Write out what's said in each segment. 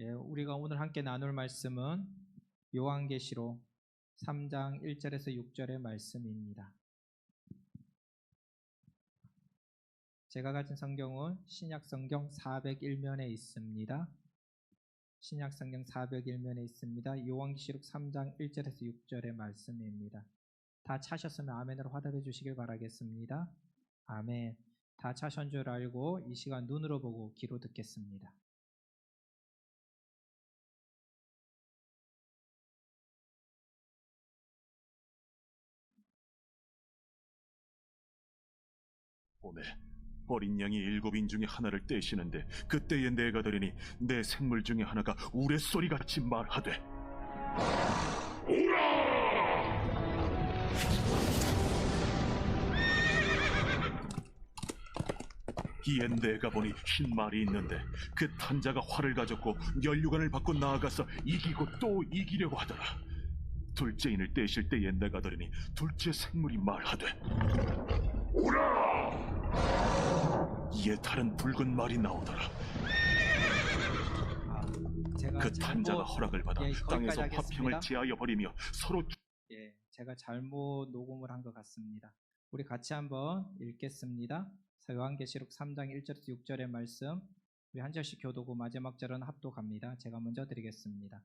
우리가 오늘 함께 나눌 말씀은 요한계시록 3장 1절에서 6절의 말씀입니다. 제가 가진 성경은 신약성경 401면에 있습니다. 신약성경 401면에 있습니다. 요한계시록 3장 1절에서 6절의 말씀입니다. 다 차셨으면 아멘으로 화답해 주시길 바라겠습니다. 아멘. 다 차신 줄 알고 이 시간 눈으로 보고 귀로 듣겠습니다. 봄에 어린 양이 7인 중에 하나를 떼시는데 그때에 내가 들으니 내 생물 중에 하나가 우레소리같이 말하되 이에 내가 보니 흰 말이 있는데 그 탄자가 활을 가졌고 면류관을 받고 나아가서 이기고 또 이기려고 하더라. 둘째 인을 떼실 때에 내가 들으니 둘째 생물이 말하되 이에 다른 붉은 말이 나오더라. 그 탄자가 허락을 받아 땅에서 화평을 제하여 버리며 서로 제가 잘못 녹음을 한 것 같습니다. 우리 같이 한번 읽겠습니다. 요한계시록 3장 1절에서 6절의 말씀, 우리 한 절씩 교도고 마지막 절은 합독합니다. 제가 먼저 드리겠습니다.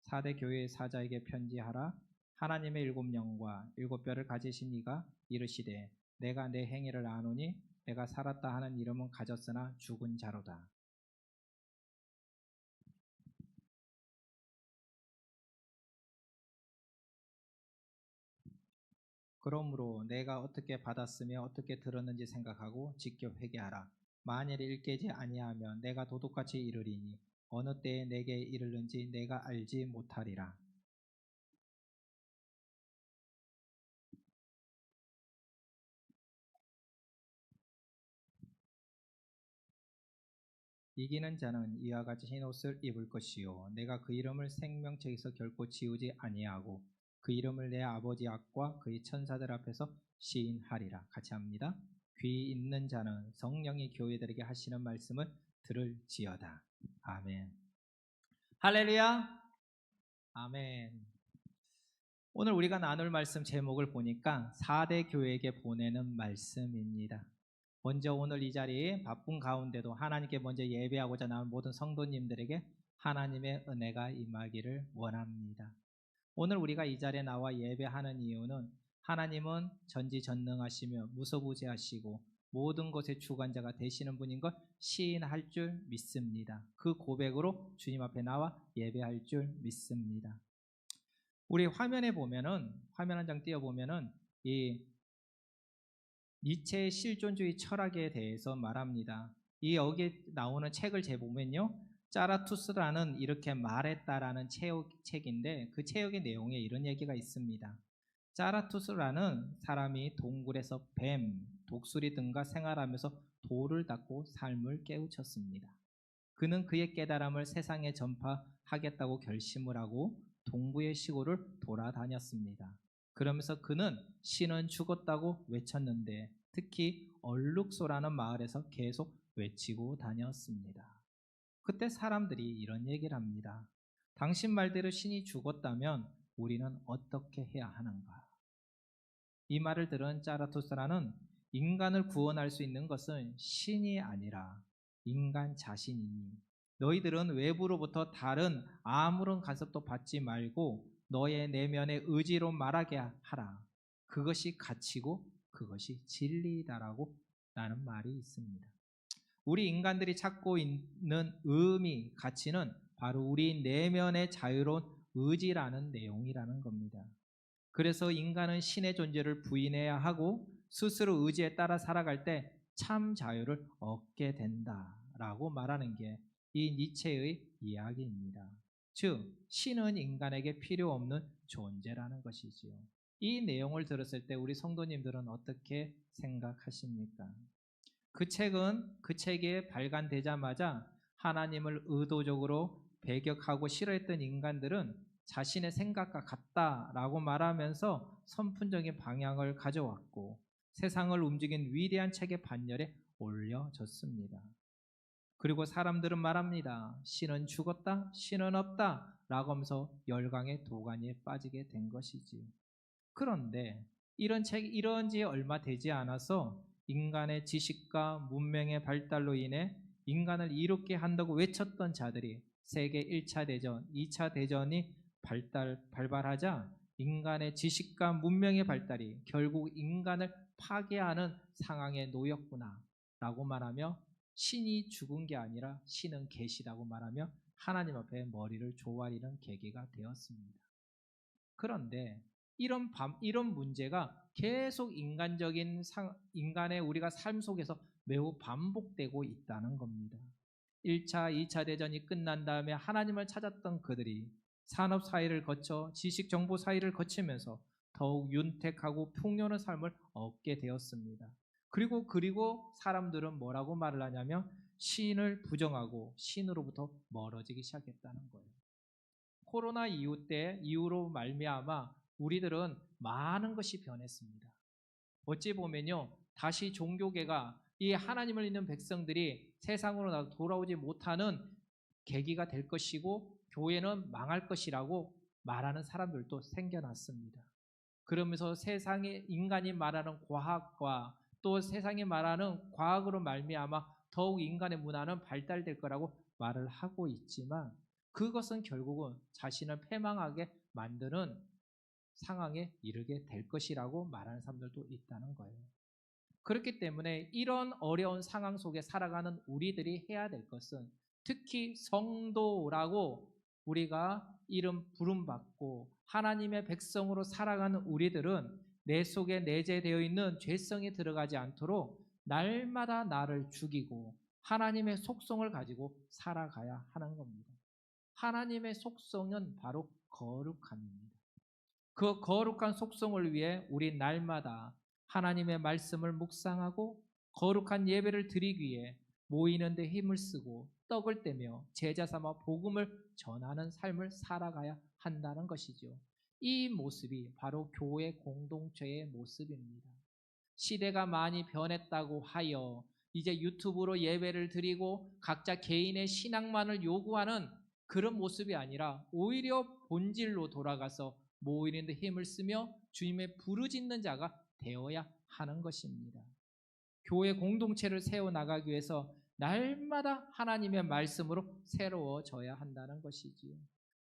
4대 교회의 사자에게 편지하라. 하나님의 7영과 7뼈를 가지신 이가 이르시되 내가 내 행위를 아노니 내가 살았다 하는 이름은 가졌으나 죽은 자로다. 그러므로 내가 어떻게 받았으며 어떻게 들었는지 생각하고 직접 회개하라. 만일 읽게지 아니하면 내가 도둑같이 이르리니 어느 때에 내게 이르는지 내가 알지 못하리라. 이기는 자는 이와 같이 흰 옷을 입을 것이요 내가 그 이름을 생명책에서 결코 지우지 아니하고 그 이름을 내 아버지 앞과 그의 천사들 앞에서 시인하리라. 같이 합니다. 귀 있는 자는 성령이 교회들에게 하시는 말씀을 들을지어다. 아멘. 할렐루야. 아멘. 오늘 우리가 나눌 말씀 제목을 보니까 4대 교회에게 보내는 말씀입니다. 먼저 오늘 이 자리에 바쁜 가운데도 하나님께 먼저 예배하고자 나온 모든 성도님들에게 하나님의 은혜가 임하기를 원합니다. 오늘 우리가 이 자리에 나와 예배하는 이유는 하나님은 전지전능하시며 무소부재하시고 모든 것의 주관자가 되시는 분인 걸 시인할 줄 믿습니다. 그 고백으로 주님 앞에 나와 예배할 줄 믿습니다. 우리 화면에 보면은, 화면 한 장 띄워보면은 이 니체의 실존주의 철학에 대해서 말합니다. 이 여기에 나오는 책을 보면요, 짜라투스라는 이렇게 말했다라는 책인데 그 책의 내용에 이런 얘기가 있습니다. 짜라투스라는 사람이 동굴에서 뱀, 독수리 등과 생활하면서 돌을 닦고 삶을 깨우쳤습니다. 그는 그의 깨달음을 세상에 전파하겠다고 결심을 하고 동부의 시골을 돌아다녔습니다. 그러면서 그는 신은 죽었다고 외쳤는데 특히 얼룩소라는 마을에서 계속 외치고 다녔습니다. 그때 사람들이 이런 얘기를 합니다. 당신 말대로 신이 죽었다면 우리는 어떻게 해야 하는가? 이 말을 들은 짜라투스라는 인간을 구원할 수 있는 것은 신이 아니라 인간 자신이니 너희들은 외부로부터 다른 아무런 간섭도 받지 말고 너의 내면의 의지로 말하게 하라. 그것이 가치고 그것이 진리다라고 라는 말이 있습니다. 우리 인간들이 찾고 있는 의미, 가치는 바로 우리 내면의 자유로운 의지라는 내용이라는 겁니다. 그래서 인간은 신의 존재를 부인해야 하고 스스로 의지에 따라 살아갈 때 참 자유를 얻게 된다라고 말하는 게 이 니체의 이야기입니다. 즉, 신은 인간에게 필요 없는 존재라는 것이지요. 이 내용을 들었을 때 우리 성도님들은 어떻게 생각하십니까? 그 책에 발간되자마자 하나님을 의도적으로 배격하고 싫어했던 인간들은 자신의 생각과 같다라고 말하면서 선풍적인 방향을 가져왔고 세상을 움직인 위대한 책의 반열에 올려졌습니다. 그리고 사람들은 말합니다. 신은 죽었다, 신은 없다 라고 하면서 열강의 도가니에 빠지게 된 것이지요. 그런데 이런 지 얼마 되지 않아서 인간의 지식과 문명의 발달로 인해 인간을 이롭게 한다고 외쳤던 자들이 세계 1차 대전, 2차 대전이 발발하자 인간의 지식과 문명의 발달이 결국 인간을 파괴하는 상황에 놓였구나 라고 말하며 신이 죽은 게 아니라 신은 계시다고 말하며 하나님 앞에 머리를 조아리는 계기가 되었습니다. 그런데 이런 문제가 계속 인간의 우리가 삶 속에서 매우 반복되고 있다는 겁니다. 1차, 2차 대전이 끝난 다음에 하나님을 찾았던 그들이 산업 사회를 거쳐 지식 정보 사회를 거치면서 더욱 윤택하고 풍요로운 삶을 얻게 되었습니다. 그리고 사람들은 뭐라고 말을 하냐면 신을 부정하고 신으로부터 멀어지기 시작했다는 거예요. 코로나 이후로 말미암아 우리들은 많은 것이 변했습니다. 어찌 보면요, 다시 종교계가 이 하나님을 믿는 백성들이 세상으로 돌아오지 못하는 계기가 될 것이고 교회는 망할 것이라고 말하는 사람들도 생겨났습니다. 그러면서 세상에 인간이 말하는 과학과 또 세상이 말하는 과학으로 말미암아 더욱 인간의 문화는 발달될 거라고 말을 하고 있지만 그것은 결국은 자신을 패망하게 만드는 상황에 이르게 될 것이라고 말하는 사람들도 있다는 거예요. 그렇기 때문에 이런 어려운 상황 속에 살아가는 우리들이 해야 될 것은 특히 성도라고 우리가 부름받고 하나님의 백성으로 살아가는 우리들은 내 속에 내재되어 있는 죄성이 들어가지 않도록 날마다 나를 죽이고 하나님의 속성을 가지고 살아가야 하는 겁니다. 하나님의 속성은 바로 거룩함입니다. 그 거룩한 속성을 위해 우리 날마다 하나님의 말씀을 묵상하고 거룩한 예배를 드리기 위해 모이는 데 힘을 쓰고 떡을 떼며 제자 삼아 복음을 전하는 삶을 살아가야 한다는 것이죠. 이 모습이 바로 교회 공동체의 모습입니다. 시대가 많이 변했다고 하여 이제 유튜브로 예배를 드리고 각자 개인의 신앙만을 요구하는 그런 모습이 아니라 오히려 본질로 돌아가서 모이는 데 힘을 쓰며 주님의 부르짖는 자가 되어야 하는 것입니다. 교회 공동체를 세워나가기 위해서 날마다 하나님의 말씀으로 새로워져야 한다는 것이지요.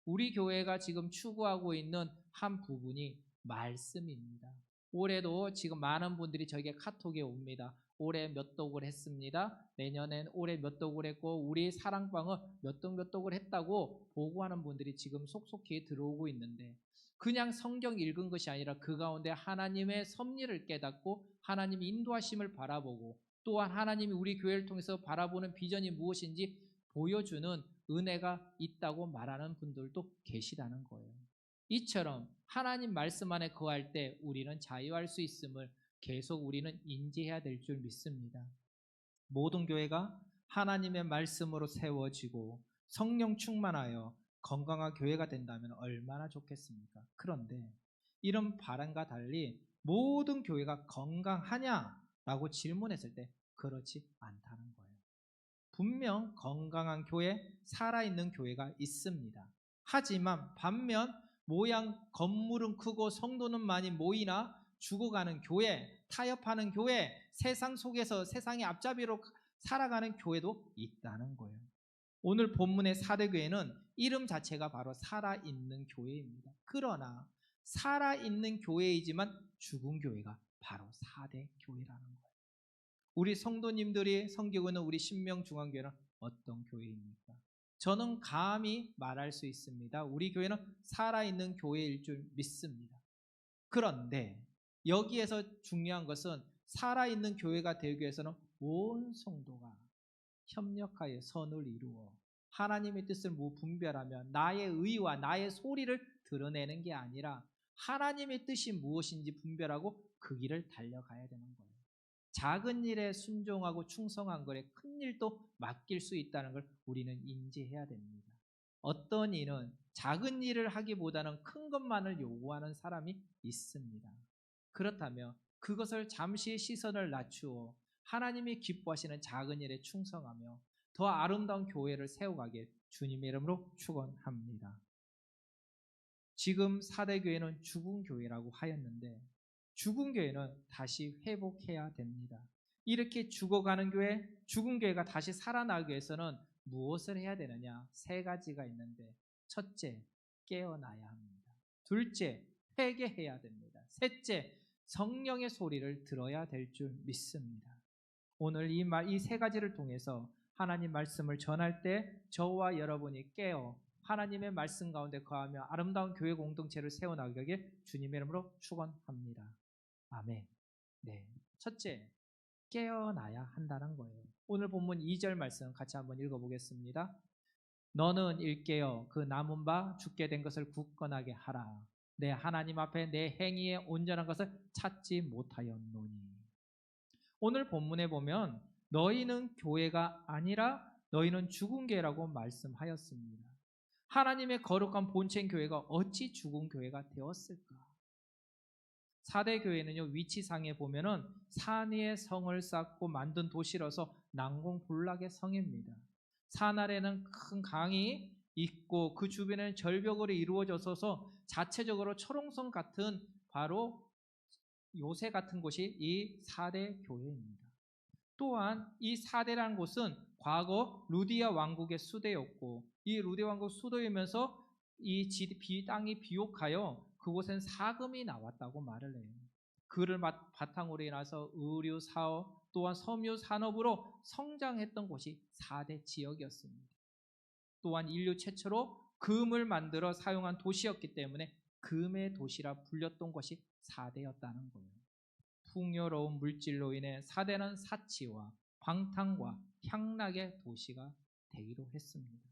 우리 교회가 지금 추구하고 있는 한 부분이 말씀입니다. 올해도 지금 많은 분들이 저에게 카톡에 옵니다. 올해 몇 독을 했습니다. 내년엔 올해 몇 독을 했고 우리 사랑방은 몇 독을 했다고 보고하는 분들이 지금 속속히 들어오고 있는데 그냥 성경 읽은 것이 아니라 그 가운데 하나님의 섭리를 깨닫고 하나님의 인도하심을 바라보고 또한 하나님이 우리 교회를 통해서 바라보는 비전이 무엇인지 보여주는 은혜가 있다고 말하는 분들도 계시다는 거예요. 이처럼 하나님 말씀 안에 거할 때 우리는 자유할 수 있음을 계속 우리는 인지해야 될 줄 믿습니다. 모든 교회가 하나님의 말씀으로 세워지고 성령 충만하여 건강한 교회가 된다면 얼마나 좋겠습니까? 그런데 이런 바람과 달리 모든 교회가 건강하냐라고 질문했을 때 그렇지 않다는 거예요. 분명 건강한 교회, 살아있는 교회가 있습니다. 하지만 반면 건물은 크고 성도는 많이 모이나 죽어가는 교회, 타협하는 교회, 세상 속에서 세상의 앞잡이로 살아가는 교회도 있다는 거예요. 오늘 본문의 사대교회는 이름 자체가 바로 살아있는 교회입니다. 그러나 살아있는 교회이지만 죽은 교회가 바로 사대교회라는 거예요. 우리 성도님들이 섬기고 있는 우리 신명중앙교회는 어떤 교회입니까? 저는 감히 말할 수 있습니다. 우리 교회는 살아있는 교회일 줄 믿습니다. 그런데 여기에서 중요한 것은 살아있는 교회가 되기 위해서는 온 성도가 협력하여 선을 이루어 하나님의 뜻을 분별하며 나의 의와 나의 소리를 드러내는 게 아니라 하나님의 뜻이 무엇인지 분별하고 그 길을 달려가야 되는 거예요. 작은 일에 순종하고 충성한 것에 큰 일도 맡길 수 있다는 걸 우리는 인지해야 됩니다. 어떤 일은 작은 일을 하기보다는 큰 것만을 요구하는 사람이 있습니다. 그렇다면 그것을 잠시 시선을 낮추어 하나님이 기뻐하시는 작은 일에 충성하며 더 아름다운 교회를 세워가길 주님의 이름으로 축원합니다. 지금 4대 교회는 죽은 교회라고 하였는데 죽은 교회는 다시 회복해야 됩니다. 이렇게 죽어가는 교회, 죽은 교회가 다시 살아나기 위해서는 무엇을 해야 되느냐? 3가지가 있는데 첫째, 깨어나야 합니다. 둘째, 회개해야 됩니다. 셋째, 성령의 소리를 들어야 될 줄 믿습니다. 오늘 이 3가지를 통해서 하나님 말씀을 전할 때 저와 여러분이 깨어 하나님의 말씀 가운데 거하며 아름다운 교회 공동체를 세워나가게 주님의 이름으로 축원합니다. 아멘. 네. 첫째, 깨어나야 한다는 거예요. 오늘 본문 2절 말씀 같이 한번 읽어보겠습니다. 너는 일깨어 그 남은 바 죽게 된 것을 굳건하게 하라. 내 하나님 앞에 내 행위에 온전한 것을 찾지 못하였노니. 오늘 본문에 보면 너희는 교회가 아니라 너희는 죽은 교회라고 말씀하였습니다. 하나님의 거룩한 본체 교회가 어찌 죽은 교회가 되었을까? 4대 교회는요, 위치상에 보면은 산 위에 성을 쌓고 만든 도시라서 난공불락의 성입니다. 산 아래는 큰 강이 있고 그 주변에는 절벽으로 이루어져서 자체적으로 철옹성 같은 바로 요새 같은 곳이 이 4대 교회입니다. 또한 이 4대라는 곳은 과거 루디아 왕국의 수도였고 이 루디아 왕국 수도이면서 이 땅이 비옥하여 그곳엔 사금이 나왔다고 말을 해요. 그를 바탕으로 인해서 의류 사업 또한 섬유 산업으로 성장했던 곳이 4대 지역이었습니다. 또한 인류 최초로 금을 만들어 사용한 도시였기 때문에 금의 도시라 불렸던 것이 4대였다는 거예요. 풍요로운 물질로 인해 4대는 사치와 방탕과 향락의 도시가 되기로 했습니다.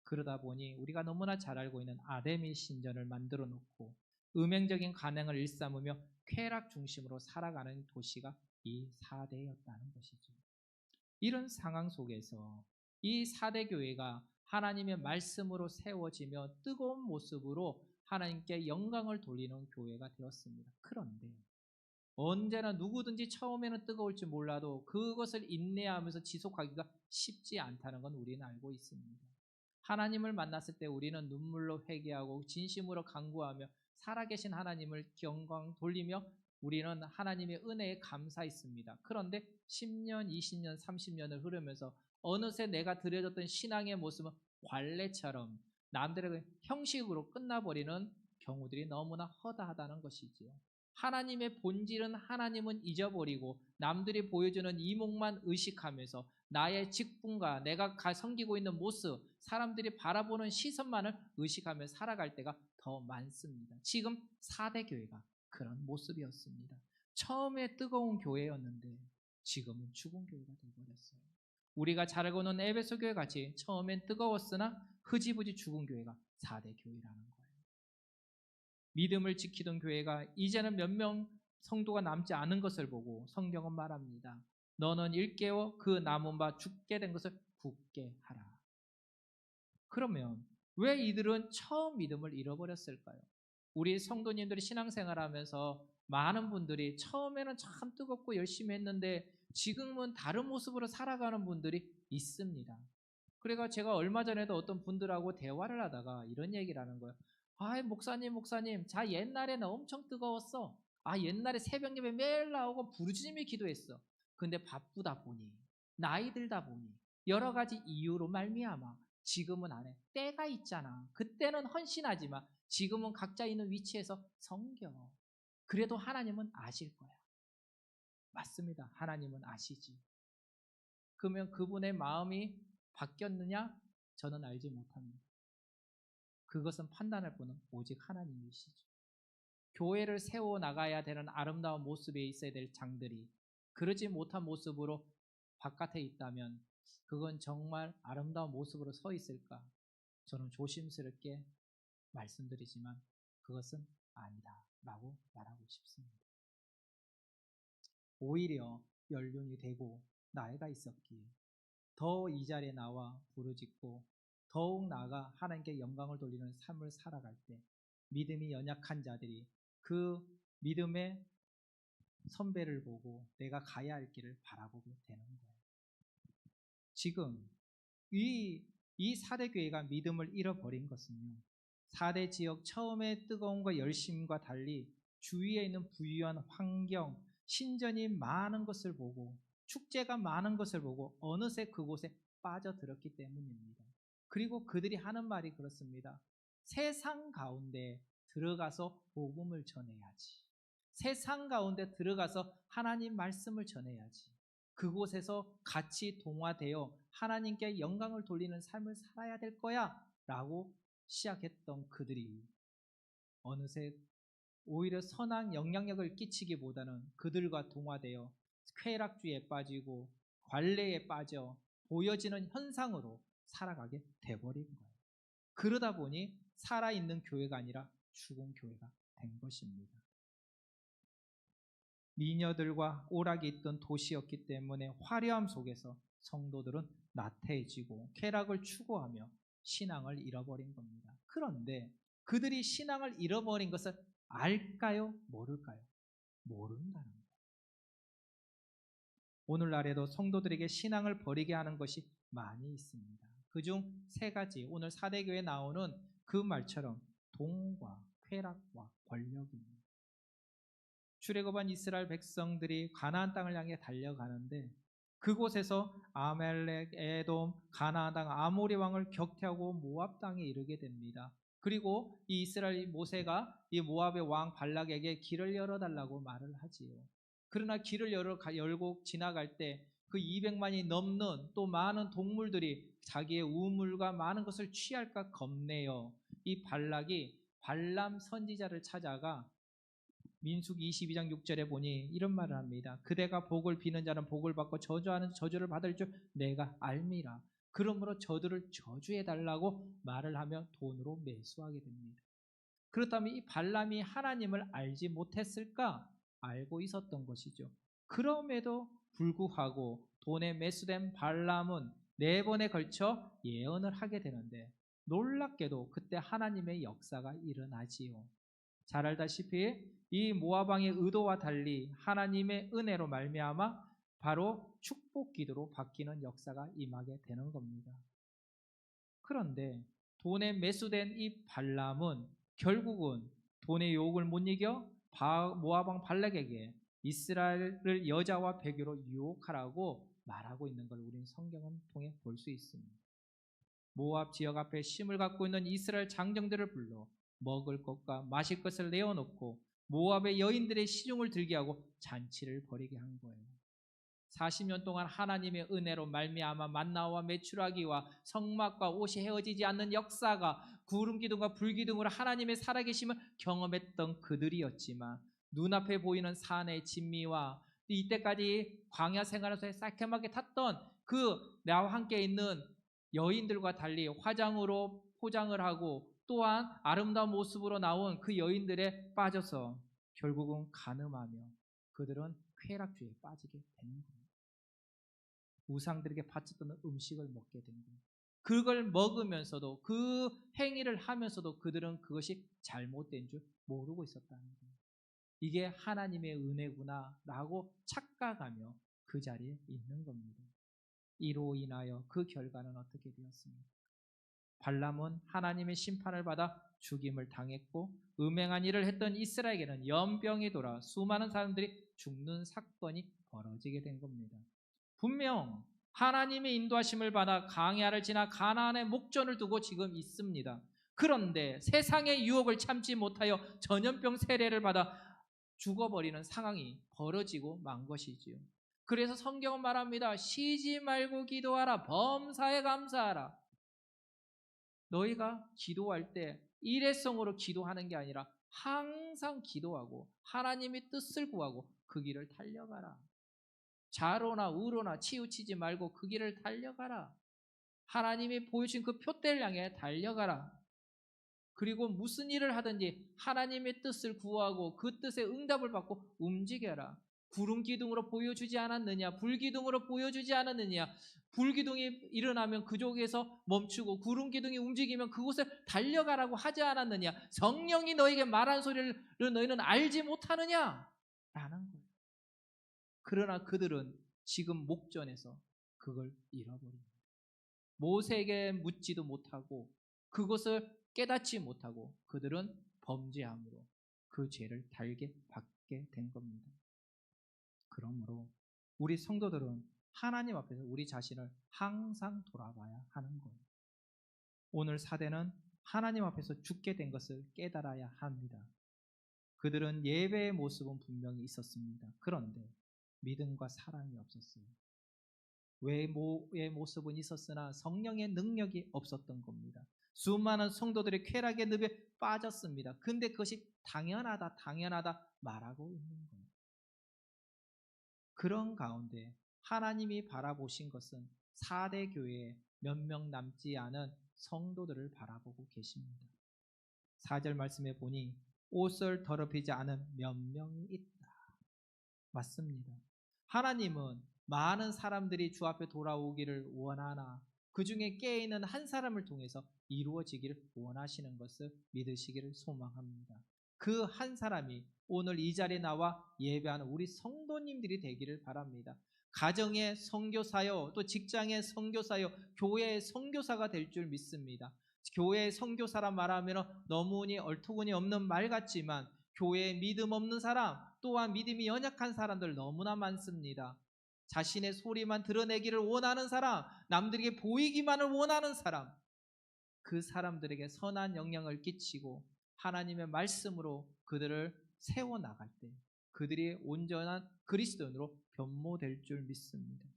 그러다 보니 우리가 너무나 잘 알고 있는 아데미 신전을 만들어 놓고 음행적인 간행을 일삼으며 쾌락 중심으로 살아가는 도시가 이 4대였다는 것이죠. 이런 상황 속에서 이 4대 교회가 하나님의 말씀으로 세워지며 뜨거운 모습으로 하나님께 영광을 돌리는 교회가 되었습니다. 그런데 언제나 누구든지 처음에는 뜨거울지 몰라도 그것을 인내하면서 지속하기가 쉽지 않다는 건 우리는 알고 있습니다. 하나님을 만났을 때 우리는 눈물로 회개하고 진심으로 간구하며 살아계신 하나님을 영광 돌리며 우리는 하나님의 은혜에 감사했습니다. 그런데 10년, 20년, 30년을 흐르면서 어느새 내가 들여졌던 신앙의 모습은 관례처럼 남들의 형식으로 끝나버리는 경우들이 너무나 허다하다는 것이지요. 하나님의 본질은 하나님은 잊어버리고 남들이 보여주는 이목만 의식하면서 나의 직분과 내가 섬기고 있는 모습, 사람들이 바라보는 시선만을 의식하며 살아갈 때가 더 많습니다. 지금 4대 교회가 그런 모습이었습니다. 처음에 뜨거운 교회였는데 지금은 죽은 교회가 되어버렸어요. 우리가 잘 알고 있는 에베소 교회 같이 처음엔 뜨거웠으나 흐지부지 죽은 교회가 4대 교회라는 거예요. 믿음을 지키던 교회가 이제는 몇 명 성도가 남지 않은 것을 보고 성경은 말합니다. 너는 일깨워 그 남은 바 죽게 된 것을 굳게 하라. 그러면 왜 이들은 처음 믿음을 잃어버렸을까요? 우리 성도님들이 신앙생활하면서 많은 분들이 처음에는 참 뜨겁고 열심히 했는데 지금은 다른 모습으로 살아가는 분들이 있습니다. 그래가 제가 얼마 전에도 어떤 분들하고 대화를 하다가 이런 얘기를 하는 거예요. 아, 목사님, 자 옛날에는 엄청 뜨거웠어. 아, 옛날에 새벽 예배 매일 나오고 부르짖으며 기도했어. 근데 바쁘다 보니, 나이 들다 보니 여러 가지 이유로 말미암아 지금은 안 해. 때가 있잖아. 그때는 헌신하지만 지금은 각자 있는 위치에서 섬겨. 그래도 하나님은 아실 거야. 맞습니다. 하나님은 아시지. 그러면 그분의 마음이 바뀌었느냐? 저는 알지 못합니다. 그것은 판단할 분은 오직 하나님이시죠. 교회를 세워나가야 되는 아름다운 모습에 있어야 될 장들이 그러지 못한 모습으로 바깥에 있다면 그건 정말 아름다운 모습으로 서 있을까? 저는 조심스럽게 말씀드리지만 그것은 아니다 라고 말하고 싶습니다. 오히려 연륜이 되고 나이가 있었기에 더 이 자리에 나와 부르짖고 더욱 나아가 하나님께 영광을 돌리는 삶을 살아갈 때 믿음이 연약한 자들이 그 믿음의 선배를 보고 내가 가야 할 길을 바라보게 되는 거예요. 지금 이 사대 교회가 믿음을 잃어버린 것은요, 사대 지역 처음에 뜨거움과 열심과 달리 주위에 있는 부유한 환경, 신전이 많은 것을 보고 축제가 많은 것을 보고 어느새 그곳에 빠져들었기 때문입니다. 그리고 그들이 하는 말이 그렇습니다. 세상 가운데 들어가서 복음을 전해야지. 세상 가운데 들어가서 하나님 말씀을 전해야지. 그곳에서 같이 동화되어 하나님께 영광을 돌리는 삶을 살아야 될 거야 라고 시작했던 그들이 어느새 오히려 선한 영향력을 끼치기보다는 그들과 동화되어 쾌락주의에 빠지고 관례에 빠져 보여지는 현상으로 살아가게 돼버린 거예요. 그러다 보니 살아있는 교회가 아니라 죽은 교회가 된 것입니다. 미녀들과 오락이 있던 도시였기 때문에 화려함 속에서 성도들은 나태해지고 쾌락을 추구하며 신앙을 잃어버린 겁니다. 그런데 그들이 신앙을 잃어버린 것을 알까요? 모를까요? 모른다는 거예요. 오늘날에도 성도들에게 신앙을 버리게 하는 것이 많이 있습니다. 그중 세 가지, 오늘 사대교에 나오는 그 말처럼 돈과 쾌락과 권력입니다. 출애굽한 이스라엘 백성들이 가나안 땅을 향해 달려가는데 그곳에서 아멜렉, 에돔, 가나안 땅 아모리 왕을 격퇴하고 모압 땅에 이르게 됩니다. 그리고 이 이스라엘 모세가 이 모압의 왕 발락에게 길을 열어달라고 말을 하지요. 그러나 길을 열고 지나갈 때 그 200만이 넘는 또 많은 동물들이 자기의 우물과 많은 것을 취할까 겁내요. 이 발락이 발람 선지자를 찾아가 민수기 22장 6절에 보니 이런 말을 합니다. 그대가 복을 비는 자는 복을 받고 저주하는 저주를 받을 줄 내가 알미라. 그러므로 저들을 저주해달라고 말을 하며 돈으로 매수하게 됩니다. 그렇다면 이 발람이 하나님을 알지 못했을까? 알고 있었던 것이죠. 그럼에도 불구하고 돈에 매수된 발람은 4번에 걸쳐 예언을 하게 되는데 놀랍게도 그때 하나님의 역사가 일어나지요. 잘 알다시피 이 모압 왕의 의도와 달리 하나님의 은혜로 말미암아 바로 축복 기도로 바뀌는 역사가 임하게 되는 겁니다. 그런데 돈에 매수된 이 발람은 결국은 돈의 유혹을 못 이겨 모압 왕 발락에게 이스라엘을 여자와 배교로 유혹하라고 말하고 있는 걸 우리는 성경을 통해 볼 수 있습니다. 모압 지역 앞에 힘을 갖고 있는 이스라엘 장정들을 불러 먹을 것과 마실 것을 내어놓고 모압의 여인들의 시중을 들게 하고 잔치를 벌이게 한 거예요. 40년 동안 하나님의 은혜로 말미암아 만나와 메추라기와 성막과 옷이 헤어지지 않는 역사가 구름기둥과 불기둥으로 하나님의 살아계심을 경험했던 그들이었지만 눈앞에 보이는 산의 진미와 이때까지 광야 생활에서 새까맣게 탔던 그 나와 함께 있는 여인들과 달리 화장으로 포장을 하고 또한 아름다운 모습으로 나온 그 여인들에 빠져서 결국은 간음하며 그들은 쾌락주의에 빠지게 되는 겁니다. 우상들에게 바쳤던 음식을 먹게 된 거예요. 그걸 먹으면서도 그 행위를 하면서도 그들은 그것이 잘못된 줄 모르고 있었다는 거예요. 이게 하나님의 은혜구나 라고 착각하며 그 자리에 있는 겁니다. 이로 인하여 그 결과는 어떻게 되었습니까? 발람은 하나님의 심판을 받아 죽임을 당했고 음행한 일을 했던 이스라엘에게는 연병이 돌아 수많은 사람들이 죽는 사건이 벌어지게 된 겁니다. 분명 하나님의 인도하심을 받아 광야를 지나 가나안의 목전을 두고 지금 있습니다. 그런데 세상의 유혹을 참지 못하여 전염병 세례를 받아 죽어버리는 상황이 벌어지고 만 것이지요. 그래서 성경은 말합니다. 쉬지 말고 기도하라. 범사에 감사하라. 너희가 기도할 때 일회성으로 기도하는 게 아니라 항상 기도하고 하나님의 뜻을 구하고 그 길을 달려가라. 좌로나 우로나 치우치지 말고 그 길을 달려가라. 하나님이 보여주신 그 표대를 향해 달려가라. 그리고 무슨 일을 하든지 하나님의 뜻을 구하고 그 뜻에 응답을 받고 움직여라. 구름 기둥으로 보여주지 않았느냐? 불기둥으로 보여주지 않았느냐? 불기둥이 일어나면 그쪽에서 멈추고 구름 기둥이 움직이면 그곳에 달려가라고 하지 않았느냐? 성령이 너에게 말한 소리를 너희는 알지 못하느냐? 라는 거예요. 그러나 그들은 지금 목전에서 그걸 잃어버립니다. 모세에게 묻지도 못하고 그것을 깨닫지 못하고 그들은 범죄함으로 그 죄를 달게 받게 된 겁니다. 그러므로 우리 성도들은 하나님 앞에서 우리 자신을 항상 돌아봐야 하는 거예요. 오늘 사대는 하나님 앞에서 죽게 된 것을 깨달아야 합니다. 그들은 예배의 모습은 분명히 있었습니다. 그런데 믿음과 사랑이 없었어요. 외모의 모습은 있었으나 성령의 능력이 없었던 겁니다. 수많은 성도들이 쾌락의 늪에 빠졌습니다. 근데 그것이 당연하다 말하고 있는 거예요. 그런 가운데 하나님이 바라보신 것은 4대 교회에 몇 명 남지 않은 성도들을 바라보고 계십니다. 4절 말씀에 보니 옷을 더럽히지 않은 몇 명이 있다. 맞습니다. 하나님은 많은 사람들이 주 앞에 돌아오기를 원하나 그 중에 깨어있는 한 사람을 통해서 이루어지기를 원하시는 것을 믿으시기를 소망합니다. 그 한 사람이 오늘 이 자리에 나와 예배하는 우리 성도님들이 되기를 바랍니다. 가정의 선교사요, 또 직장의 선교사요, 교회의 선교사가 될 줄 믿습니다. 교회의 선교사라 말하면 너무니 얼토근이 없는 말 같지만 교회에 믿음 없는 사람, 또한 믿음이 연약한 사람들 너무나 많습니다. 자신의 소리만 드러내기를 원하는 사람, 남들에게 보이기만을 원하는 사람, 그 사람들에게 선한 영향을 끼치고 하나님의 말씀으로 그들을 세워나갈 때 그들이 온전한 그리스도인으로 변모될 줄 믿습니다.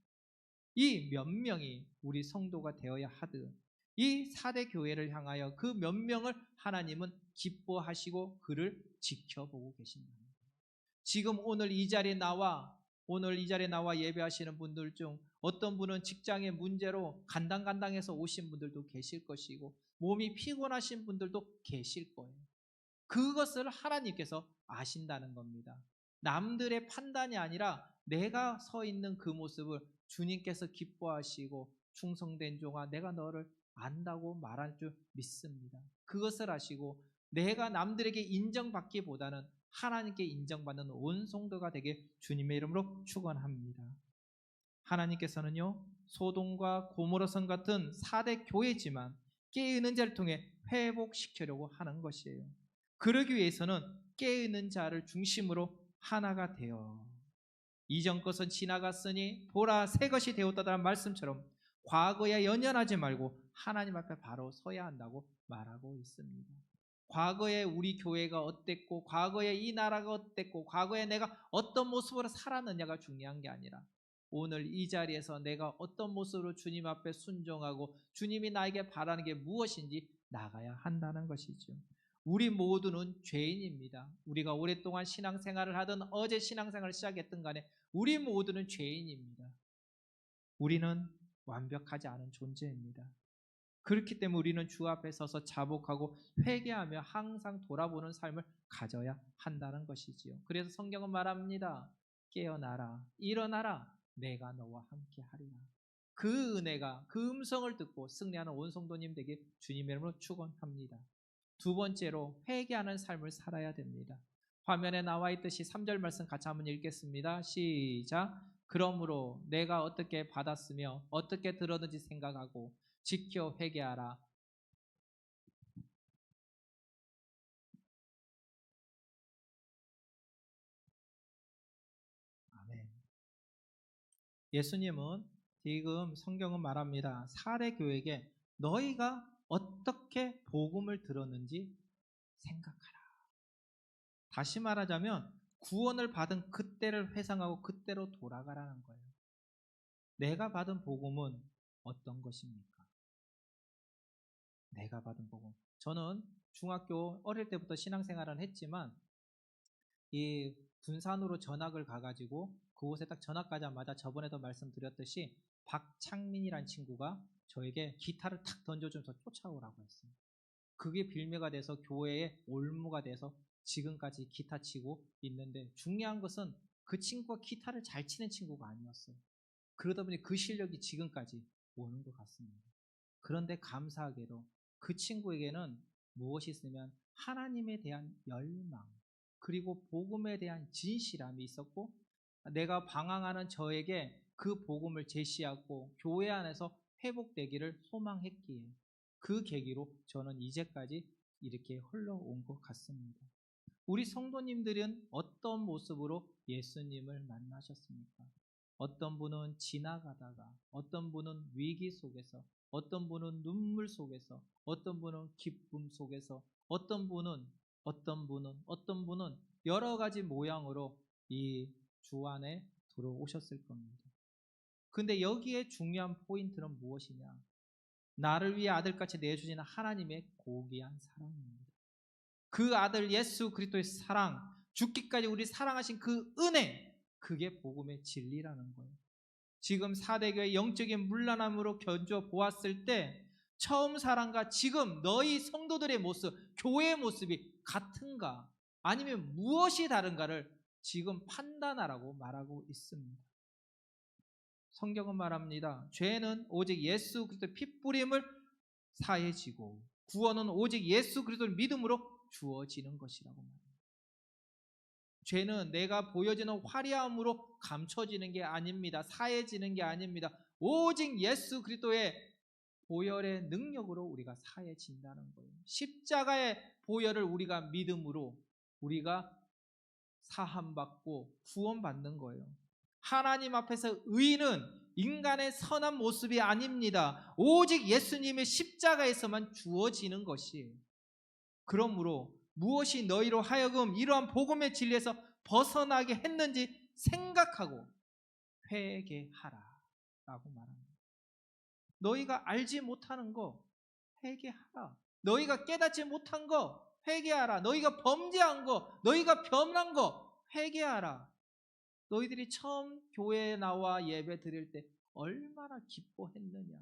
이 몇 명이 우리 성도가 되어야 하듯 이 4대 교회를 향하여 그 몇 명을 하나님은 기뻐하시고 그를 지켜보고 계십니다. 지금 오늘 이 자리에 나와 예배하시는 분들 중 어떤 분은 직장의 문제로 간당간당해서 오신 분들도 계실 것이고 몸이 피곤하신 분들도 계실 거예요. 그것을 하나님께서 아신다는 겁니다. 남들의 판단이 아니라 내가 서 있는 그 모습을 주님께서 기뻐하시고 충성된 종아 내가 너를 안다고 말할 줄 믿습니다. 그것을 아시고 내가 남들에게 인정받기보다는 하나님께 인정받는 온 성도가 되게 주님의 이름으로 축원합니다. 하나님께서는요 소돔과 고모라성 같은 4대 교회지만 깨어있는 자를 통해 회복시키려고 하는 것이에요. 그러기 위해서는 깨어있는 자를 중심으로 하나가 되어 이전 것은 지나갔으니 보라 새 것이 되었다라는 말씀처럼 과거에 연연하지 말고 하나님 앞에 바로 서야 한다고 말하고 있습니다. 과거에 우리 교회가 어땠고 과거에 이 나라가 어땠고 과거에 내가 어떤 모습으로 살았느냐가 중요한 게 아니라 오늘 이 자리에서 내가 어떤 모습으로 주님 앞에 순종하고 주님이 나에게 바라는 게 무엇인지 나가야 한다는 것이죠. 우리 모두는 죄인입니다. 우리가 오랫동안 신앙생활을 하든 어제 신앙생활을 시작했든 간에 우리 모두는 죄인입니다. 우리는 완벽하지 않은 존재입니다. 그렇기 때문에 우리는 주 앞에 서서 자복하고 회개하며 항상 돌아보는 삶을 가져야 한다는 것이지요. 그래서 성경은 말합니다. 깨어나라, 일어나라, 내가 너와 함께 하리라. 그 은혜가 그 음성을 듣고 승리하는 온 성도님 되게 주님의 이름으로 축원합니다. 두 번째로 회개하는 삶을 살아야 됩니다. 화면에 나와 있듯이 3절 말씀 같이 한번 읽겠습니다. 시작. 그러므로 내가 어떻게 받았으며 어떻게 들었는지 생각하고 지켜 회개하라. 아멘. 예수님은 지금 성경은 말합니다. 4대 교회에게 너희가 어떻게 복음을 들었는지 생각하라. 다시 말하자면 구원을 받은 그때를 회상하고 그때로 돌아가라는 거예요. 내가 받은 복음은 어떤 것입니까? 내가 받은 복음. 저는 중학교 어릴 때부터 신앙생활을 했지만 이 군산으로 전학을 가가지고 그곳에 딱 전학 가자마자 저번에도 말씀드렸듯이 박창민이란 친구가 저에게 기타를 탁 던져주면서 쫓아오라고 했어요. 그게 빌미가 돼서 교회의 올무가 돼서 지금까지 기타 치고 있는데 중요한 것은 그 친구가 기타를 잘 치는 친구가 아니었어요. 그러다 보니 그 실력이 지금까지 오는 것 같습니다. 그런데 감사하게도 그 친구에게는 무엇이 있으면 하나님에 대한 열망 그리고 복음에 대한 진실함이 있었고 내가 방황하는 저에게 그 복음을 제시하고 교회 안에서 회복되기를 소망했기에 그 계기로 저는 이제까지 이렇게 흘러온 것 같습니다. 우리 성도님들은 어떤 모습으로 예수님을 만나셨습니까? 어떤 분은 지나가다가, 어떤 분은 위기 속에서, 어떤 분은 눈물 속에서, 어떤 분은 기쁨 속에서, 어떤 분은 여러 가지 모양으로 이 주 안에 들어오셨을 겁니다. 근데 여기에 중요한 포인트는 무엇이냐? 나를 위해 아들같이 내주시는 하나님의 고귀한 사랑입니다. 그 아들 예수 그리스도의 사랑, 죽기까지 우리 사랑하신 그 은혜, 그게 복음의 진리라는 거예요. 지금 4대교의 영적인 문란함으로 견주어 보았을 때 처음 사랑과 지금 너희 성도들의 모습, 교회의 모습이 같은가 아니면 무엇이 다른가를 지금 판단하라고 말하고 있습니다. 성경은 말합니다. 죄는 오직 예수 그리스도의 핏뿌림을 사해지고 구원은 오직 예수 그리스도의 믿음으로 주어지는 것이라고 말합니다. 죄는 내가 보여지는 화려함으로 감춰지는 게 아닙니다. 사해지는 게 아닙니다. 오직 예수 그리스도의 보혈의 능력으로 우리가 사해진다는 거예요. 십자가의 보혈을 우리가 믿음으로 우리가 사함받고 구원받는 거예요. 하나님 앞에서 의는 인간의 선한 모습이 아닙니다. 오직 예수님의 십자가에서만 주어지는 것이에요. 그러므로 무엇이 너희로 하여금 이러한 복음의 진리에서 벗어나게 했는지 생각하고 회개하라 라고 말합니다. 너희가 알지 못하는 거 회개하라. 너희가 깨닫지 못한 거 회개하라. 너희가 범죄한 거, 너희가 변한 거 회개하라. 너희들이 처음 교회에 나와 예배 드릴 때 얼마나 기뻐했느냐.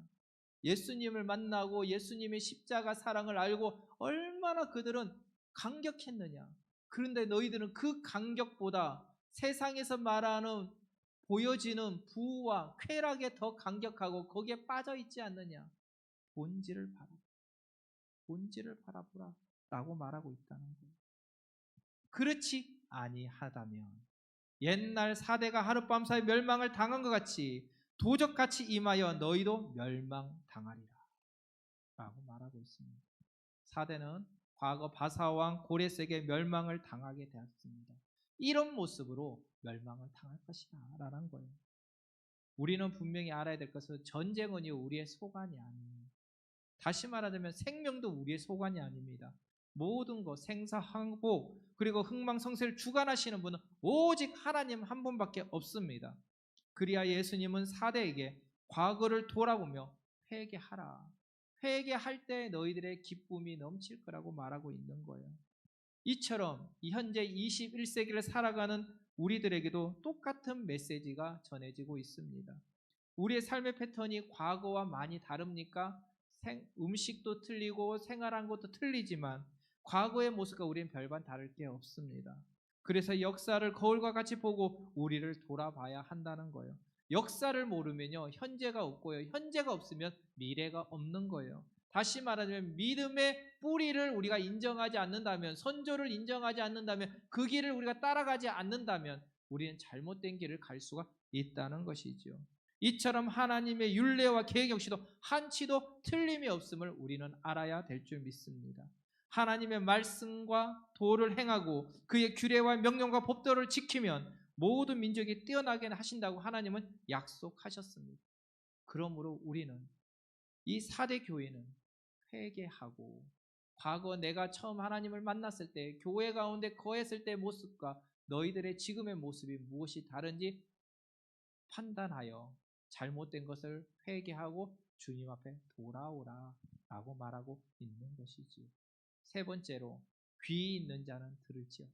예수님을 만나고 예수님의 십자가 사랑을 알고 얼마나 그들은 감격했느냐. 그런데 너희들은 그 감격보다 세상에서 말하는 보여지는 부와 쾌락에 더 감격하고 거기에 빠져 있지 않느냐. 본질을 바라보라 라고 말하고 있다는 거예요. 그렇지 아니하다면 옛날 4대가 하룻밤 사이 멸망을 당한 것 같이 도적같이 임하여 너희도 멸망당하리라 라고 말하고 있습니다. 4대는 과거 바사왕 고레스에게 멸망을 당하게 되었습니다. 이런 모습으로 멸망을 당할 것이다 라는 거예요. 우리는 분명히 알아야 될 것은 전쟁은요 우리의 소관이 아니에요. 다시 말하자면 생명도 우리의 소관이 아닙니다. 모든 것 생사항복 그리고 흥망성쇠를 주관하시는 분은 오직 하나님 한 분밖에 없습니다. 그리하 예수님은 4대에게 과거를 돌아보며 회개하라. 회개할 때 너희들의 기쁨이 넘칠 거라고 말하고 있는 거예요. 이처럼 현재 21세기를 살아가는 우리들에게도 똑같은 메시지가 전해지고 있습니다. 우리의 삶의 패턴이 과거와 많이 다릅니까? 음식도 틀리고 생활한 것도 틀리지만 과거의 모습과 우리는 별반 다를 게 없습니다. 그래서 역사를 거울과 같이 보고 우리를 돌아봐야 한다는 거예요. 역사를 모르면요 현재가 없고요 현재가 없으면 미래가 없는 거예요. 다시 말하자면 믿음의 뿌리를 우리가 인정하지 않는다면, 선조를 인정하지 않는다면, 그 길을 우리가 따라가지 않는다면 우리는 잘못된 길을 갈 수가 있다는 것이죠. 이처럼 하나님의 율례와 계획 역시도 한치도 틀림이 없음을 우리는 알아야 될 줄 믿습니다. 하나님의 말씀과 도를 행하고 그의 규례와 명령과 법도를 지키면 모든 민족이 뛰어나게 하신다고 하나님은 약속하셨습니다. 그러므로 우리는 이 4대 교회는 회개하고 과거 내가 처음 하나님을 만났을 때 교회 가운데 거했을 때의 모습과 너희들의 지금의 모습이 무엇이 다른지 판단하여 잘못된 것을 회개하고 주님 앞에 돌아오라 라고 말하고 있는 것이지요. 세 번째로 귀 있는 자는 들을지어다.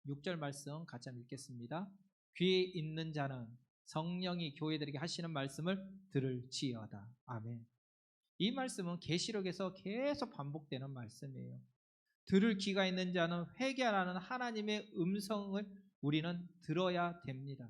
6절 말씀 같이 한번 읽겠습니다. 귀 있는 자는 성령이 교회들에게 하시는 말씀을 들을지어다. 아멘. 이 말씀은 계시록에서 계속 반복되는 말씀이에요. 들을 귀가 있는 자는 회개하라는 하나님의 음성을 우리는 들어야 됩니다.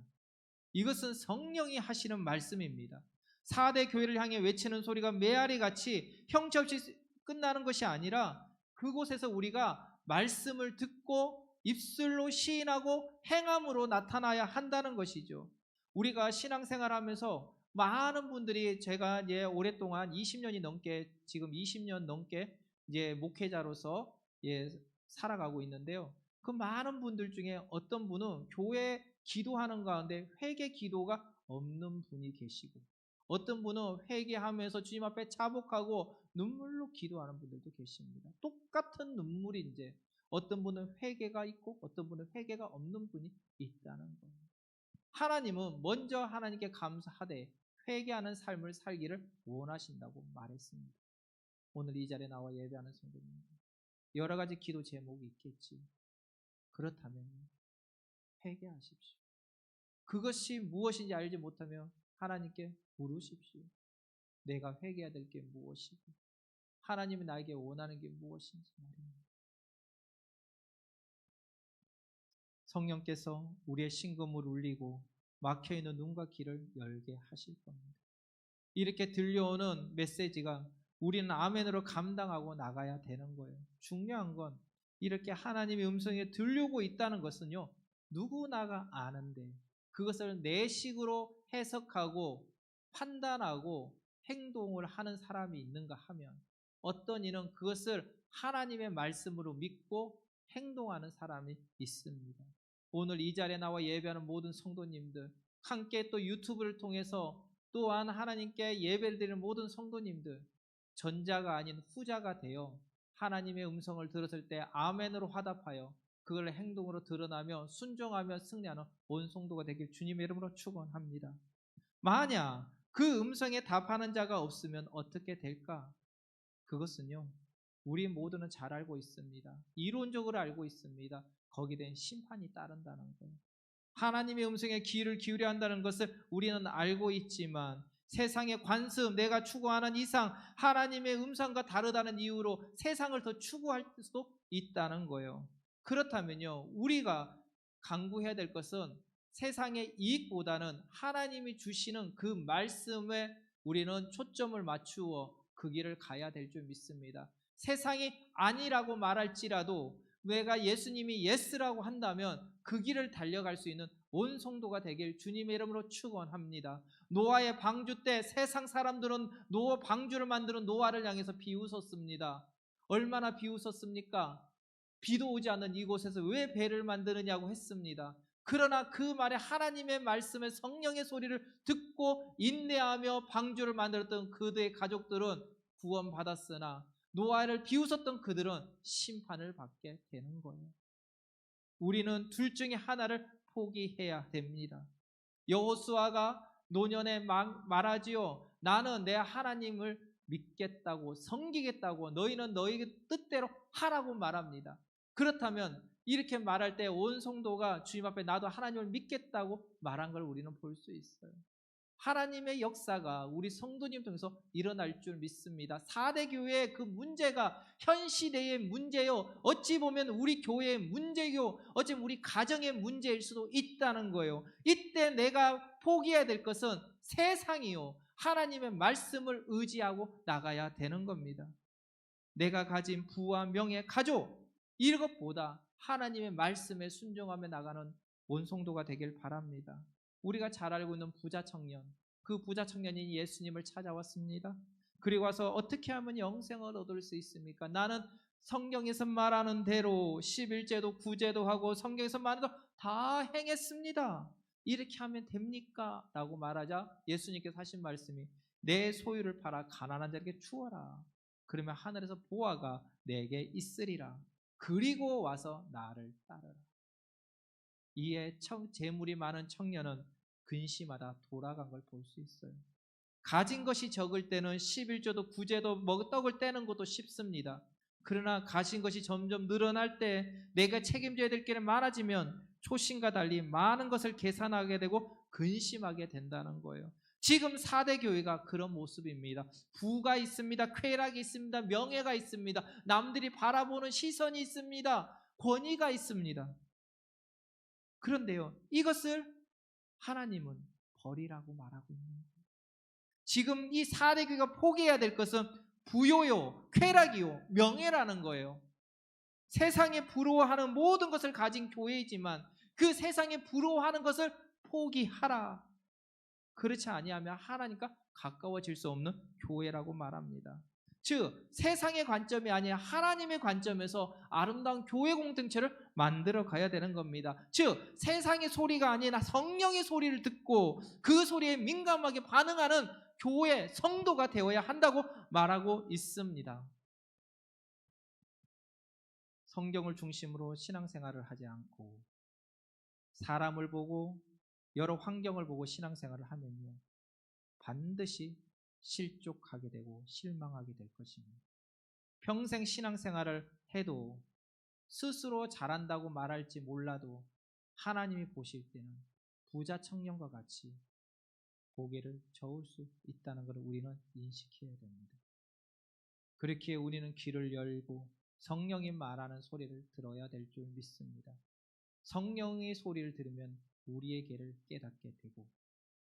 이것은 성령이 하시는 말씀입니다. 4대 교회를 향해 외치는 소리가 메아리같이 형체 없이 끝나는 것이 아니라 그곳에서 우리가 말씀을 듣고 입술로 시인하고 행함으로 나타나야 한다는 것이죠. 우리가 신앙생활하면서 많은 분들이 제가 이제 오랫동안 20년이 넘게 지금 20년 넘게 이제 목회자로서 살아가고 있는데요. 그 많은 분들 중에 어떤 분은 교회 기도하는 가운데 회개 기도가 없는 분이 계시고 어떤 분은 회개하면서 주님 앞에 자복하고 눈물로 기도하는 분들도 계십니다. 똑같은 눈물이 이제 어떤 분은 회개가 있고 어떤 분은 회개가 없는 분이 있다는 거예요. 하나님은 먼저 하나님께 감사하되 회개하는 삶을 살기를 원하신다고 말했습니다. 오늘 이 자리에 나와 예배하는 성도님들, 여러 가지 기도 제목이 있겠지. 그렇다면 회개하십시오. 그것이 무엇인지 알지 못하면 하나님께 물으십시오. 내가 회개해야 될 게 무엇이고 하나님이 나에게 원하는 게 무엇인지 말입니다. 성령께서 우리의 심금을 울리고 막혀있는 눈과 귀를 열게 하실 겁니다. 이렇게 들려오는 메시지가 우리는 아멘으로 감당하고 나가야 되는 거예요. 중요한 건 이렇게 하나님의 음성이 들려오고 있다는 것은요, 누구나가 아는데 그것을 내 식으로 해석하고 판단하고 행동을 하는 사람이 있는가 하면 어떤 이는 그것을 하나님의 말씀으로 믿고 행동하는 사람이 있습니다. 오늘 이 자리에 나와 예배하는 모든 성도님들, 함께 또 유튜브를 통해서 또한 하나님께 예배를 드리는 모든 성도님들, 전자가 아닌 후자가 되어 하나님의 음성을 들었을 때 아멘으로 화답하여 그걸 행동으로 드러나며 순종하며 승리하는 온 성도가 되길 주님의 이름으로 축원합니다. 만약 그 음성에 답하는 자가 없으면 어떻게 될까? 그것은요, 우리 모두는 잘 알고 있습니다. 이론적으로 알고 있습니다. 거기에 대한 심판이 따른다는 거예요. 하나님의 음성에 귀를 기울여야 한다는 것을 우리는 알고 있지만 세상의 관습, 내가 추구하는 이상 하나님의 음성과 다르다는 이유로 세상을 더 추구할 수도 있다는 거예요. 그렇다면요, 우리가 강구해야 될 것은 세상의 이익보다는 하나님이 주시는 그 말씀에 우리는 초점을 맞추어 그 길을 가야 될 줄 믿습니다. 세상이 아니라고 말할지라도 내가 예수님이 예스라고 한다면 그 길을 달려갈 수 있는 온 성도가 되길 주님의 이름으로 축원합니다. 노아의 방주 때 세상 사람들은 노아 방주를 만드는 노아를 향해서 비웃었습니다. 얼마나 비웃었습니까? 비도 오지 않는 이곳에서 왜 배를 만드느냐고 했습니다. 그러나 그 말에 하나님의 말씀에 성령의 소리를 듣고 인내하며 방주를 만들었던 그들의 가족들은 구원받았으나 노아를 비웃었던 그들은 심판을 받게 되는 거예요. 우리는 둘 중에 하나를 포기해야 됩니다. 여호수아가 노년에 말하지요. 나는 내 하나님을 믿겠다고 섬기겠다고 너희는 너희 뜻대로 하라고 말합니다. 그렇다면 이렇게 말할 때 온 성도가 주님 앞에 나도 하나님을 믿겠다고 말한 걸 우리는 볼 수 있어요. 하나님의 역사가 우리 성도님 통해서 일어날 줄 믿습니다. 4대 교회의 그 문제가 현 시대의 문제요, 어찌 보면 우리 교회의 문제요, 어찌 보면 우리 가정의 문제일 수도 있다는 거예요. 이때 내가 포기해야 될 것은 세상이요, 하나님의 말씀을 의지하고 나가야 되는 겁니다. 내가 가진 부와 명예, 가족, 이것보다 하나님의 말씀에 순종하며 나가는 온 성도가 되길 바랍니다. 우리가 잘 알고 있는 부자 청년, 그 부자 청년이 예수님을 찾아왔습니다. 그리고 와서 어떻게 하면 영생을 얻을 수 있습니까? 나는 성경에서 말하는 대로 11제도 9제도 하고 성경에서 말하는 대로 다 행했습니다. 이렇게 하면 됩니까? 라고 말하자 예수님께서 하신 말씀이 내 소유를 팔아 가난한 자에게 주어라. 그러면 하늘에서 보화가 내게 있으리라. 그리고 와서 나를 따르라. 이에 재물이 많은 청년은 근심하다 돌아간 걸 볼 수 있어요. 가진 것이 적을 때는 11조도 9제도 떡을 떼는 것도 쉽습니다. 그러나 가진 것이 점점 늘어날 때 내가 책임져야 될 게 많아지면 초심과 달리 많은 것을 계산하게 되고 근심하게 된다는 거예요. 지금 4대 교회가 그런 모습입니다. 부가 있습니다. 쾌락이 있습니다. 명예가 있습니다. 남들이 바라보는 시선이 있습니다. 권위가 있습니다. 그런데요, 이것을 하나님은 버리라고 말하고 있는 거예요. 지금 이 4대 교회가 포기해야 될 것은 부요요, 쾌락이요, 명예라는 거예요. 세상에 부러워하는 모든 것을 가진 교회이지만 그 세상에 부러워하는 것을 포기하라. 그렇지 아니하면 하나님과 가까워질 수 없는 교회라고 말합니다. 즉 세상의 관점이 아니라 하나님의 관점에서 아름다운 교회 공동체를 만들어 가야 되는 겁니다. 즉 세상의 소리가 아니라 성령의 소리를 듣고 그 소리에 민감하게 반응하는 교회 성도가 되어야 한다고 말하고 있습니다. 성경을 중심으로 신앙생활을 하지 않고 사람을 보고 여러 환경을 보고 신앙생활을 하면요, 반드시 실족하게 되고 실망하게 될 것입니다. 평생 신앙생활을 해도 스스로 잘한다고 말할지 몰라도 하나님이 보실 때는 부자 청년과 같이 고개를 저을 수 있다는 것을 우리는 인식해야 됩니다. 그렇게 우리는 귀를 열고 성령이 말하는 소리를 들어야 될 줄 믿습니다. 성령의 소리를 들으면 우리의 길을 깨닫게 되고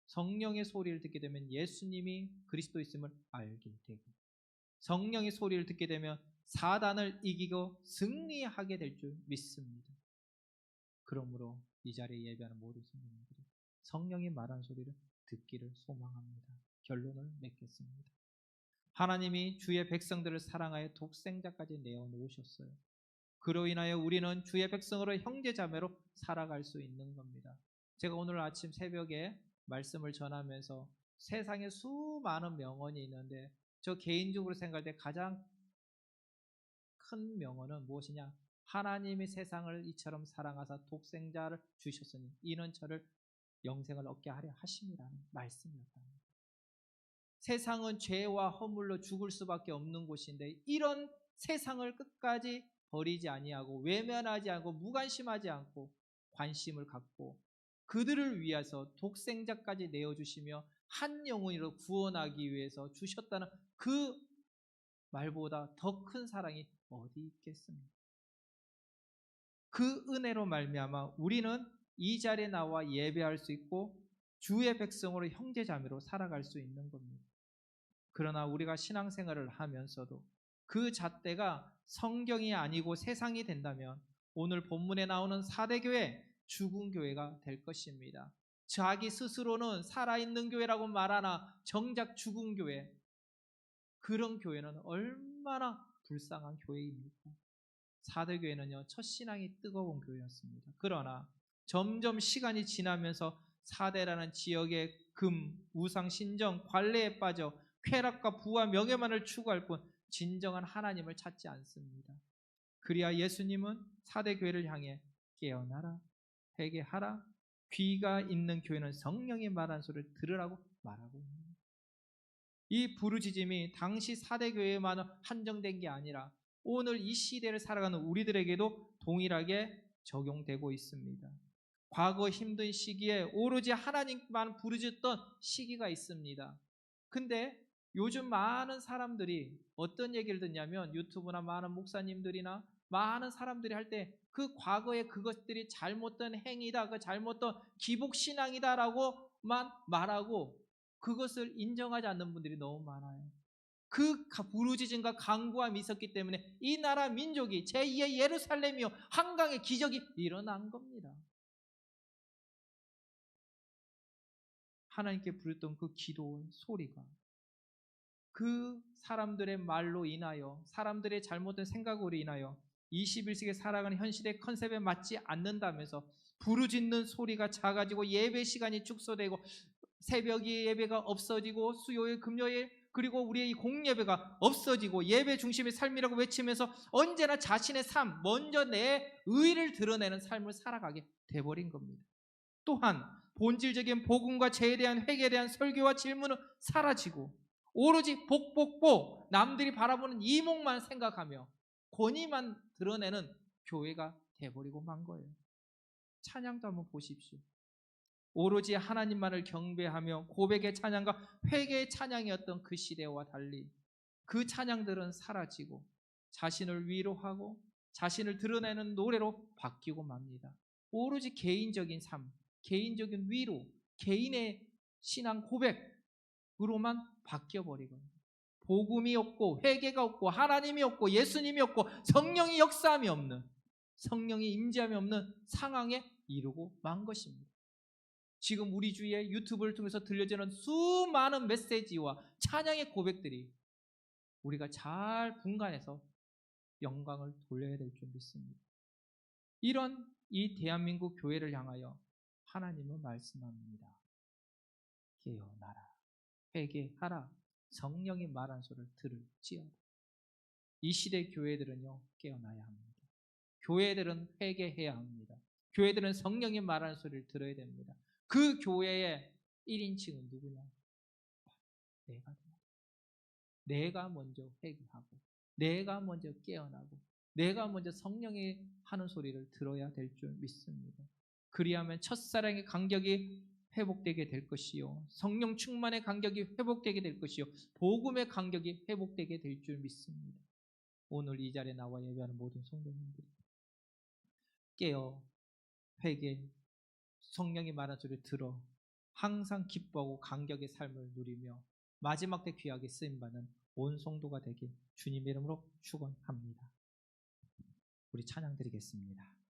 성령의 소리를 듣게 되면 예수님이 그리스도이심을 알게 되고 성령의 소리를 듣게 되면 사단을 이기고 승리하게 될 줄 믿습니다. 그러므로 이 자리에 예배하는 모든 성도님들이 성령이 말하는 소리를 듣기를 소망합니다. 결론을 맺겠습니다. 하나님이 주의 백성들을 사랑하여 독생자까지 내어놓으셨어요. 그로 인하여 우리는 주의 백성으로 형제자매로 살아갈 수 있는 겁니다. 제가 오늘 아침 새벽에 말씀을 전하면서 세상에 수많은 명언이 있는데 저 개인적으로 생각할 때 가장 큰 명언은 무엇이냐? 하나님이 세상을 이처럼 사랑하사 독생자를 주셨으니 이는 저를 영생을 얻게 하려 하심이라는 말씀이었답니다. 세상은 죄와 허물로 죽을 수밖에 없는 곳인데 이런 세상을 끝까지 버리지 아니하고 외면하지 않고 무관심하지 않고 관심을 갖고 그들을 위해서 독생자까지 내어주시며 한 영혼으로 구원하기 위해서 주셨다는 그 말보다 더 큰 사랑이 어디 있겠습니까? 그 은혜로 말미암아 우리는 이 자리에 나와 예배할 수 있고 주의 백성으로 형제자매로 살아갈 수 있는 겁니다. 그러나 우리가 신앙생활을 하면서도 그 잣대가 성경이 아니고 세상이 된다면 오늘 본문에 나오는 4대 교회, 죽은 교회가 될 것입니다. 자기 스스로는 살아있는 교회라고 말하나 정작 죽은 교회, 그런 교회는 얼마나 불쌍한 교회입니까? 4대 교회는요, 첫 신앙이 뜨거운 교회였습니다. 그러나 점점 시간이 지나면서 4대라는 지역의 금, 우상, 신정, 관례에 빠져 쾌락과 부와 명예만을 추구할 뿐 진정한 하나님을 찾지 않습니다. 그리야 예수님은 4대 교회를 향해 깨어나라, 회개하라, 귀가 있는 교회는 성령이 말하는 소리를 들으라고 말하고 있습니다. 이 부르짖음이 당시 4대 교회에만 한정된 게 아니라 오늘 이 시대를 살아가는 우리들에게도 동일하게 적용되고 있습니다. 과거 힘든 시기에 오로지 하나님만 부르짖던 시기가 있습니다. 근데 요즘 많은 사람들이 어떤 얘기를 듣냐면 유튜브나 많은 목사님들이나 많은 사람들이 할 때 그 과거의 그것들이 잘못된 행위다, 그 잘못된 기복신앙이다라고만 말하고 그것을 인정하지 않는 분들이 너무 많아요. 그 부르짖음과 간구함이 있었기 때문에 이 나라 민족이 제2의 예루살렘이요 한강의 기적이 일어난 겁니다. 하나님께 부르던 그 기도의 소리가 그 사람들의 말로 인하여 사람들의 잘못된 생각으로 인하여 21세기에 살아가는 현실의 컨셉에 맞지 않는다면서 부르짖는 소리가 작아지고 예배 시간이 축소되고 새벽에 예배가 없어지고 수요일 금요일 그리고 우리의 이 공예배가 없어지고 예배 중심의 삶이라고 외치면서 언제나 자신의 삶 먼저 내 의를 드러내는 삶을 살아가게 돼버린 겁니다. 또한 본질적인 복음과 죄에 대한 회개에 대한 설교와 질문은 사라지고 오로지 복복복 남들이 바라보는 이목만 생각하며 권위만 드러내는 교회가 돼버리고 만 거예요. 찬양도 한번 보십시오. 오로지 하나님만을 경배하며 고백의 찬양과 회개의 찬양이었던 그 시대와 달리 그 찬양들은 사라지고 자신을 위로하고 자신을 드러내는 노래로 바뀌고 맙니다. 오로지 개인적인 삶, 개인적인 위로, 개인의 신앙 고백으로만 바뀌어버리거든요. 복음이 없고 회개가 없고 하나님이 없고 예수님이 없고 성령이 역사함이 없는 성령이 임재함이 없는 상황에 이르고 만 것입니다. 지금 우리 주위에 유튜브를 통해서 들려지는 수많은 메시지와 찬양의 고백들이 우리가 잘 분간해서 영광을 돌려야 될 줄 믿습니다. 이런 이 대한민국 교회를 향하여 하나님은 말씀합니다. 깨어나라, 회개하라, 성령이 말한 소리를 들을지어다. 이 시대 교회들은요, 깨어나야 합니다. 교회들은 회개해야 합니다. 교회들은 성령이 말하는 소리를 들어야 됩니다. 그 교회의 1인칭은 누구냐? 내가 됩니다. 내가 먼저 회개하고, 내가 먼저 깨어나고, 내가 먼저 성령이 하는 소리를 들어야 될 줄 믿습니다. 그리하면 첫사랑의 간격이 회복되게 될 것이요, 성령 충만의 간격이 회복되게 될 것이요, 복음의 간격이 회복되게 될 줄 믿습니다. 오늘 이 자리에 나와 예배하는 모든 성도님들이 깨어 회개, 성령이 말하는 소리를 들어 항상 기뻐하고 감격의 삶을 누리며 마지막 때 귀하게 쓰임받는 온 성도가 되길 주님의 이름으로 축원합니다. 우리 찬양 드리겠습니다.